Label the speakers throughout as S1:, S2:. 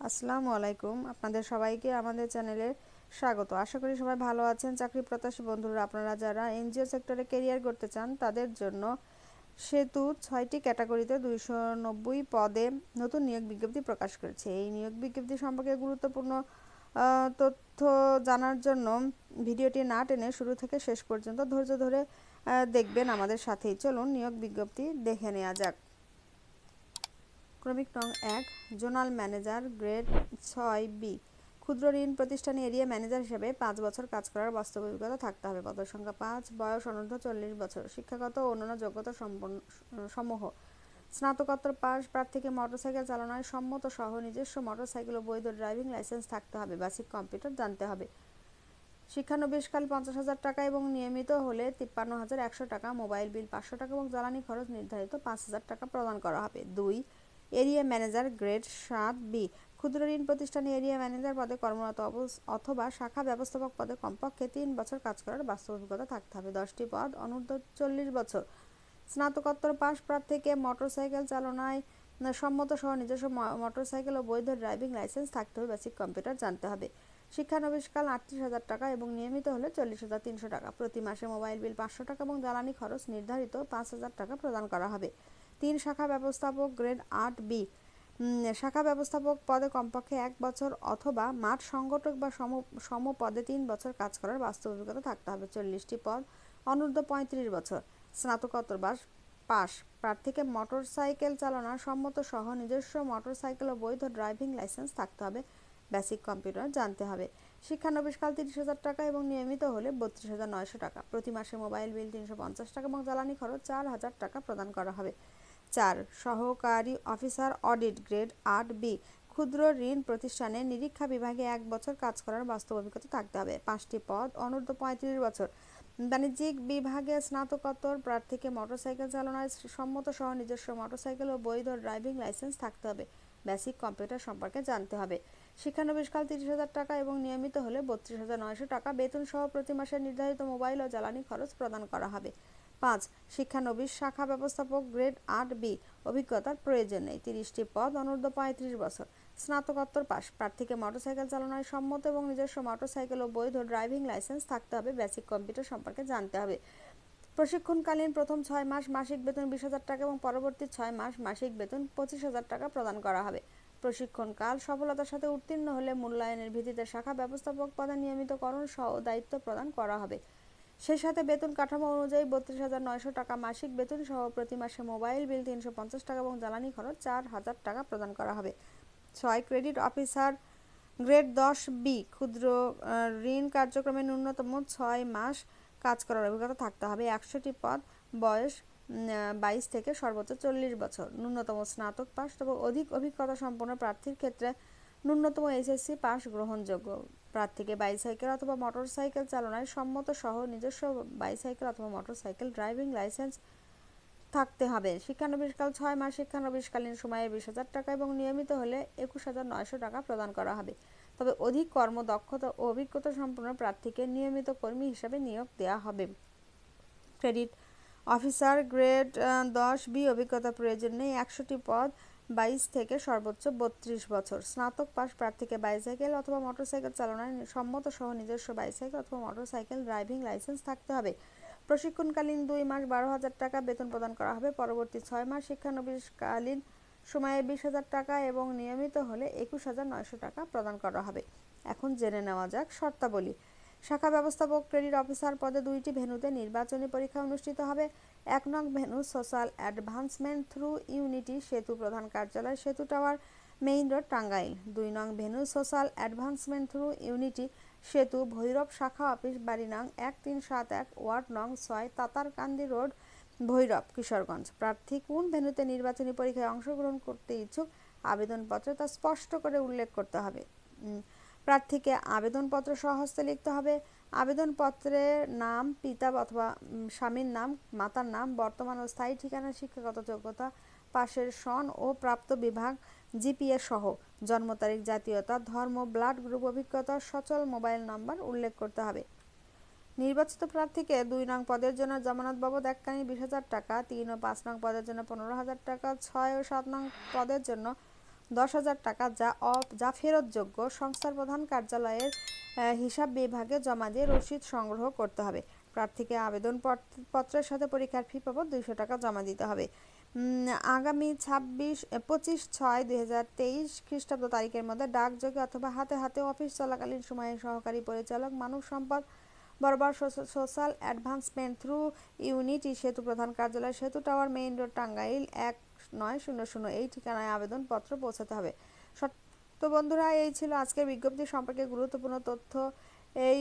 S1: আসসালামু আলাইকুম। আপনাদের সবাইকে আমাদের চ্যানেলে স্বাগত। আশা করি সবাই ভালো আছেন। চাকরি প্রত্যাশী বন্ধুরা, আপনারা যারা এনজিও সেক্টরে ক্যারিয়ার করতে চান তাদের জন্য সেতু 6টি ক্যাটাগরিতে 290 পদে নতুন নিয়োগ বিজ্ঞপ্তি প্রকাশ করেছে। এই নিয়োগ বিজ্ঞপ্তি সম্পর্কে গুরুত্বপূর্ণ তথ্য জানার জন্য ভিডিওটি না টেনে শুরু থেকে শেষ পর্যন্ত ধৈর্য ধরে দেখবেন আমাদের সাথেই। চলুন নিয়োগ বিজ্ঞপ্তি দেখে নেওয়া যাক। ক্রমিক নং 1, জোনাল ম্যানেজার, গ্রেড 6B। ক্ষুদ্র ঋণ প্রতিষ্ঠানে এরিয়া ম্যানেজার হিসেবে 5 বছর কাজ করার বাস্তব অভিজ্ঞতা থাকতে হবে। পদের সংখ্যা 5, বয়স অনূর্ধ্ব 40 বছর, শিক্ষাগত ও অন্যান্য যোগ্যতা সমূহ: স্নাতকোত্তর পাস, প্রার্থীকে মোটরসাইকেল চালানোয় সম্মত সহ নিজস্ব মোটরসাইকেল ও বৈধ ড্রাইভিং লাইসেন্স থাকতে হবে। বেসিক কম্পিউটার জানতে হবে। শিক্ষানবিশকাল 50,000 টাকা এবং নিয়মিত হলে 53,100 টাকা, মোবাইল বিল 500 টাকা এবং জ্বালানি খরচ নির্ধারিত 5,000 টাকা প্রদান করা হবে। 2, এরিয়া ম্যানেজার, গ্রেড 7B। ক্ষুদ্র ঋণ প্রতিষ্ঠানে এরিয়া ম্যানেজার পদে কর্মরত অথবা শাখা ব্যবস্থাপক পদে কমপক্ষে 3 বছর কাজ করার বাস্তব অভিজ্ঞতা থাকতে হবে। 10টি পদ, অনূর্ধ্ব 40 বছর। স্নাতকোত্তর পাস, প্রার্থীকে মোটরসাইকেল চালনায় সম্মত সহ নিজস্ব মোটরসাইকেল ও বৈধ ড্রাইভিং লাইসেন্স থাকতে হবে। বেসিক কম্পিউটার জানতে হবে। শিক্ষানবিশকাল 38,000 টাকা এবং নিয়মিত হলে 40,300 টাকা। প্রতি মাসে মোবাইল বিল 500 টাকা এবং জ্বালানি খরচ নির্ধারিত 5,000 টাকা প্রদান করা হবে। 3, শাখা ব্যবস্থাপক, গ্রেড 8B। শাখা ব্যবস্থাপক পদে কমপক্ষে 1 বছর অথবা মাঠ সংগঠক বা সম পদে 3 বছর কাজ করার বাস্তব অভিজ্ঞতা থাকতে হবে। 40টি পদ, অনূর্ধ্ব 35 বছর। স্নাতকোত্তর পাস, প্রার্থীকে মোটরসাইকেল চালানোর সম্মত সহ নিজস্ব মোটরসাইকেল ও বৈধ ড্রাইভিং লাইসেন্স থাকতে হবে। বেসিক কম্পিউটার জানতে হবে। শিক্ষানবিশকাল 30,000 টাকা এবং নিয়মিত হলে 32,900 টাকা। প্রতি মাসে মোবাইল বিল 350 টাকা এবং জ্বালানি খরচ 4,000 টাকা প্রদান করা হবে। 4, সহকারী অফিসার অডিট, গ্রেড 8B। ক্ষুদ্র ঋণ প্রতিষ্ঠানে নিরীক্ষা বিভাগে 1 বছর কাজ করার বাস্তব অভিজ্ঞতা থাকতে হবে। 5টি পদ, অনূর্ধ্ব 35 বছর। বাণিজ্যিক বিভাগে স্নাতকোত্তর প্রার্থীকে মোটরসাইকেল চালানোয় সম্মত সহ নিজস্ব মোটরসাইকেল ও বৈধ ড্রাইভিং লাইসেন্স থাকতে হবে। বেসিক কম্পিউটার সম্পর্কে জানতে হবে। শিক্ষানবিশকাল 30,000 টাকা এবং নিয়মিত হলে 32,900 টাকা। বেতন সহ প্রতি মাসে নির্ধারিত মোবাইল ও জ্বালানি খরচ প্রদান করা হবে। 5, শিক্ষানবিশ, শাখা ব্যবস্থাপক, গ্রেড 8B। অভিজ্ঞতার প্রয়োজন নেই। 30টি পদ, অনূর্ধ্ব 35 বছর। স্নাতকোত্তর পাস, প্রার্থীকে মোটরসাইকেল চালানোয় সম্মত এবং নিজস্ব মোটরসাইকেল ও বৈধ ড্রাইভিং লাইসেন্স থাকতে হবে। বেসিক কম্পিউটার সম্পর্কে জানতে হবে। প্রশিক্ষণকালীন প্রথম 6 মাস মাসিক বেতন 20,000 টাকা এবং পরবর্তী 6 মাস মাসিক বেতন 25,000 টাকা প্রদান করা হবে। প্রশিক্ষণকাল সফলতার সাথে উত্তীর্ণ হলে মূল্যায়নের ভিত্তিতে শাখা ব্যবস্থাপক পদে নিয়মিতকরণ সহ দায়িত্ব প্রদান করা হবে। সেই সাথে বেতন কাঠামো অনুযায়ী 32,900 টাকা মাসিক বেতন সহ প্রতি মাসে মোবাইল বিল 350 টাকা এবং জ্বালানি খরচ 4,000 টাকা প্রদান করা হবে। 6, ক্রেডিট অফিসার, গ্রেড 10B। ক্ষুদ্র ঋণ কার্যক্রমে ন্যূনতম 6 মাস কাজ করার অভিজ্ঞতা থাকতে হবে। 100টি পদ, বয়স 22 থেকে সর্বোচ্চ 40 বছর। ন্যূনতম স্নাতক পাস, তবে অধিক অভিজ্ঞতা সম্পন্ন প্রার্থীর ক্ষেত্রে ন্যূনতম SSC পাস গ্রহণযোগ্য। প্রার্থীকে বাইসাইকেল অথবা মোটরসাইকেল চালনায় সম্মত সহ নিজস্ব বাইসাইকেল অথবা মোটরসাইকেল ড্রাইভিং লাইসেন্স থাকতে হবে। শিক্ষানবিশকাল 6 মাস। শিক্ষানবিশকালীন সময়ে 20,000 টাকা এবং নিয়মিত হলে 21,900 টাকা প্রদান করা হবে। তবে অধিক কর্মদক্ষতা ও অভিজ্ঞতা সম্পন্ন প্রার্থীকে নিয়মিত কর্মী হিসাবে নিয়োগ দেওয়া হবে। Credit officer, grade 10B। অভিজ্ঞতা প্রয়োজন নেই। 100টি পদ, 22 থেকে সর্বোচ্চ 32 বছর। স্নাতক পাস, প্রার্থীকে বাইসাইকেল অথবা মোটরসাইকেল চালানোয় সম্মত সহ নিজস্ব বাইসাইকেল অথবা মোটরসাইকেল ড্রাইভিং লাইসেন্স থাকতে হবে। প্রশিক্ষণকালীন 2 মাস 12,000 টাকা বেতন প্রদান করা হবে। পরবর্তী 6 মাস শিক্ষানবিশকালীন সময়ে 20,000 টাকা এবং নিয়মিত হলে 21,900 টাকা প্রদান করা হবে। এখন জেনে নেওয়া যাক শর্তাবলী। শাখা ব্যবস্থাপক ক্রেডিট অফিসার পদে 2টি ভেন্যুতে নির্বাচনী পরীক্ষা অনুষ্ঠিত হবে। 1 নং venue social advancement through unity, সেতু প্রধান কার্যালয়, সেতু টাওয়ার, মেইন রোড, টাঙ্গাইল। 2 নং venue social advancement through unity, সেতু, ভৈরব শাখা অফিস, বাড়ি নং 1371, ওয়ার্ড নং 6, তাতারকান্দি রোড, ভৈরব, কিশোরগঞ্জ। প্রার্থী কোন ভেন্যুতে নির্বাচনী পরীক্ষায় অংশগ্রহণ করতে ইচ্ছুক আবেদনপত্রে তা স্পষ্ট করে উল্লেখ করতে হবে। প্রার্থীকে আবেদনপত্র স্বহস্তে লিখতে হবে। আবেদনপত্রের নাম, পিতা অথবা স্বামীর নাম, মাতার নাম, বর্তমান ও স্থায়ী ঠিকানা, শিক্ষাগত যোগ্যতা, পাশের সন ও প্রাপ্ত বিভাগ, GPA সহ জন্ম তারিখ, জাতীয়তা, ধর্ম, ব্লাড গ্রুপ, অভিজ্ঞতা, সচল মোবাইল নাম্বার উল্লেখ করতে হবে। নির্বাচিত প্রার্থীকে 2 নং পদের জন্য জামানত বাবদ এককালীন 20,000 টাকা, 3 ও 5 নং পদের জন্য 15,000 টাকা, 6 ও 7 নং পদের জন্য 10,000 টাকা যা ফেরতযোগ্য সংস্থার প্রধান কার্যালয়ের হিসাব বিভাগে জমা দিয়ে রসিদ সংগ্রহ করতে হবে। প্রার্থীকে আবেদনপত্রের সাথে পরীক্ষার ফি বাবদ 200 টাকা জমা দিতে হবে। আগামী 25/6/2023 খ্রিস্টাব্দ তারিখের মধ্যে ডাকযোগে অথবা হাতে হাতে অফিস চলাকালীন সময়ে সহকারী পরিচালক মানব সম্পদ বরাবর সোশ্যাল অ্যাডভান্সমেন্ট থ্রু ইউনিটি সেতু প্রধান কার্যালয়, সেতু টাওয়ার, মেইন রোড, টাঙ্গাইল 1900 এই ঠিকানায় আবেদনপত্র পৌঁছাতে হবে। তো বন্ধুরা, এই ছিল আজকের বিজ্ঞপ্তি সম্পর্কে গুরুত্বপূর্ণ তথ্য। এই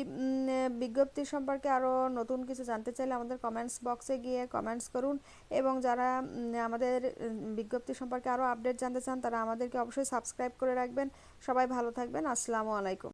S1: বিজ্ঞপ্তি সম্পর্কে আরও নতুন কিছু জানতে চাইলে আমাদের কমেন্টস বক্সে গিয়ে কমেন্টস করুন, এবং যারা আমাদের বিজ্ঞপ্তি সম্পর্কে আরও আপডেট জানতে চান তারা আমাদেরকে অবশ্যই সাবস্ক্রাইব করে রাখবেন। সবাই ভালো থাকবেন। আসসালামু আলাইকুম।